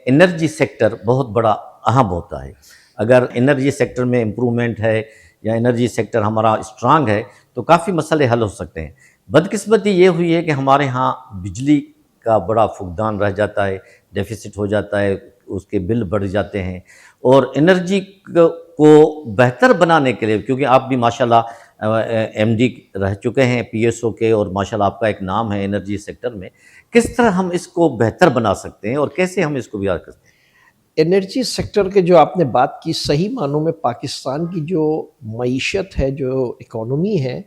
Energy sector بہت بڑا اہم ہوتا ہے. اگر انرجی سیکٹر میں امپرومنٹ ہے یا انرجی سیکٹر ہمارا اسٹرانگ ہے تو کافی مسئلے حل ہو سکتے ہیں. بدقسمتی یہ ہوئی ہے کہ ہمارے ہاں بجلی کا بڑا فقدان رہ جاتا ہے، ڈیفیسٹ ہو جاتا ہے، اس کے بل بڑھ جاتے ہیں. اور انرجی کو بہتر بنانے کے لیے، کیونکہ آپ بھی ماشاءاللہ ایم ڈی رہ چکے ہیں پی ایس او کے، اور ماشاءاللہ آپ کا ایک نام ہے انرجی سیکٹر میں، کس طرح ہم اس کو بہتر بنا سکتے ہیں اور کیسے ہم اس کو بیان کرتے ہیں؟ انرجی سیکٹر کے جو آپ نے بات کی، صحیح معنوں میں پاکستان کی جو معیشت ہے، جو اکانومی ہے،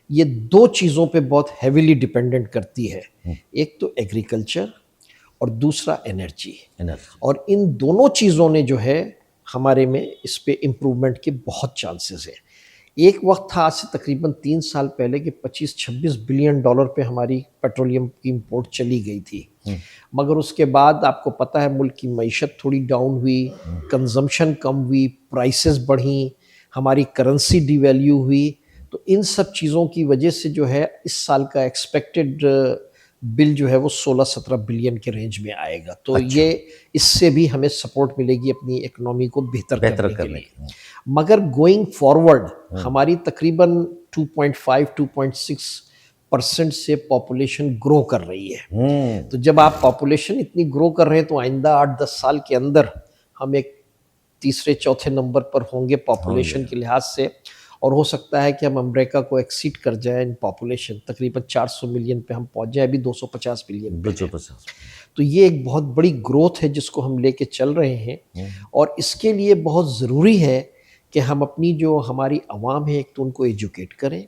یہ دو چیزوں پہ بہت ہیویلی ڈیپینڈنٹ کرتی ہے. ایک تو ایگریکلچر اور دوسرا انرجی. اور ان دونوں چیزوں نے جو ہے ہمارے میں اس پہ امپرومنٹ کے بہت چانسز ہیں. ایک وقت تھا آج سے تقریباً 3 سال پہلے کہ 25-26 بلین ڈالر پہ ہماری پیٹرولیم کی امپورٹ چلی گئی تھی. مگر اس کے بعد آپ کو پتہ ہے ملک کی معیشت تھوڑی ڈاؤن ہوئی، کنزمپشن کم ہوئی، پرائسز بڑھیں، ہماری کرنسی ڈی ویلیو ہوئی. تو ان سب چیزوں کی وجہ سے جو ہے اس سال کا ایکسپیکٹڈ بل جو ہے وہ 16-17 بلین کے رینج میں آئے گا. تو یہ اس سے بھی ہمیں سپورٹ ملے گی اپنی اکنامی کو بہتر کرنے کے لیے. مگر گوئنگ فارورڈ ہماری تقریباً 2.5-2.6% سے پاپولیشن گرو کر رہی ہے. تو جب آپ پاپولیشن اتنی گرو کر رہے ہیں تو آئندہ 8-10 سال کے اندر ہم ایک تیسرے چوتھے نمبر پر ہوں گے پاپولیشن کے لحاظ سے. اور ہو سکتا ہے کہ ہم امریکہ کو ایکسیڈ کر جائیں ان پاپولیشن، تقریباً 400 ملین پہ ہم پہنچ جائیں، ابھی 250 ملین پہ. تو یہ ایک بہت بڑی گروتھ ہے جس کو ہم لے کے چل رہے ہیں. اور اس کے لیے بہت ضروری ہے کہ ہم اپنی جو ہماری عوام ہے ایک تو ان کو ایجوکیٹ کریں،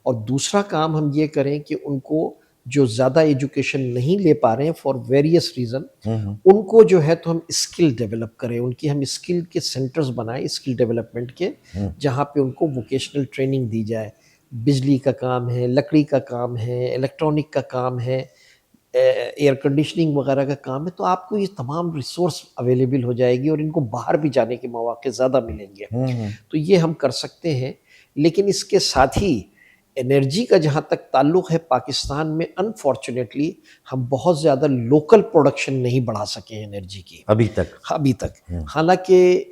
اور دوسرا کام ہم یہ کریں کہ ان کو جو زیادہ ایجوکیشن نہیں لے پا رہے ہیں فار ویریس ریزن، ان کو جو ہے تو ہم اسکل ڈیولپ کریں، ان کی ہم اسکل کے سینٹرز بنائیں، اسکل ڈیولپمنٹ کے، جہاں پہ ان کو ووکیشنل ٹریننگ دی جائے. بجلی کا کام ہے، لکڑی کا کام ہے، الیکٹرانک کا کام ہے، ایئر کنڈیشننگ وغیرہ کا کام ہے. تو آپ کو یہ تمام ریسورس اویلیبل ہو جائے گی اور ان کو باہر بھی جانے کے مواقع زیادہ ملیں گے. تو یہ ہم کر سکتے ہیں. لیکن اس کے ساتھ ہی انرجی کا جہاں تک تعلق ہے، پاکستان میں انفارچونیٹلی ہم بہت زیادہ لوکل پروڈکشن نہیں بڑھا سکے انرجی کی ابھی تک. حالانکہ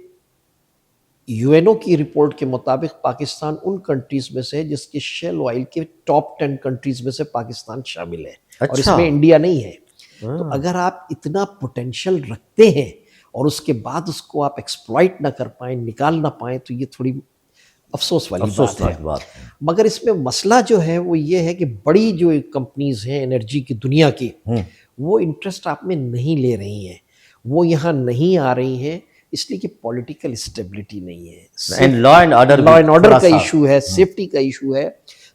یو این او کی رپورٹ کے مطابق پاکستان ان کنٹریز میں سے ہے جس کے شیل آئل کے ٹاپ 10 کنٹریز میں سے پاکستان شامل ہے، اور اس میں انڈیا نہیں ہے. تو اگر آپ اتنا پوٹینشیل رکھتے ہیں اور اس کے بعد اس کو آپ ایکسپلائٹ نہ کر پائیں، نکال نہ پائیں، تو یہ تھوڑی افسوس والی بات ہے. مگر اس میں مسئلہ جو ہے وہ یہ ہے کہ بڑی جو کمپنیز ہیں انرجی کی دنیا کی، وہ انٹرسٹ آپ میں نہیں لے رہی ہیں، وہ یہاں نہیں آ رہی ہیں، اس لیے کہ پولیٹیکل اسٹیبلٹی نہیں ہے، لا اینڈ آرڈر کا ایشو ہے، سیفٹی کا ایشو ہے.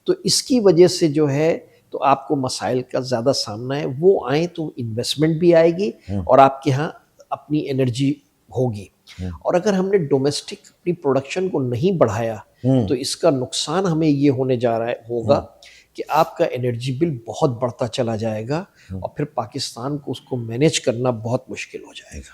تو اس کی وجہ سے جو ہے تو آپ کو مسائل کا زیادہ سامنا ہے. وہ آئیں تو انویسٹمنٹ بھی آئے گی اور آپ کے ہاں اپنی انرجی ہوگی. اور اگر ہم نے ڈومیسٹک اپنی پروڈکشن کو نہیں بڑھایا تو اس کا نقصان ہمیں یہ ہونے جا رہا ہوگا کہ آپ کا انرجی بل بہت بڑھتا چلا جائے گا، اور پھر پاکستان کو اس کو مینیج کرنا بہت مشکل ہو جائے گا.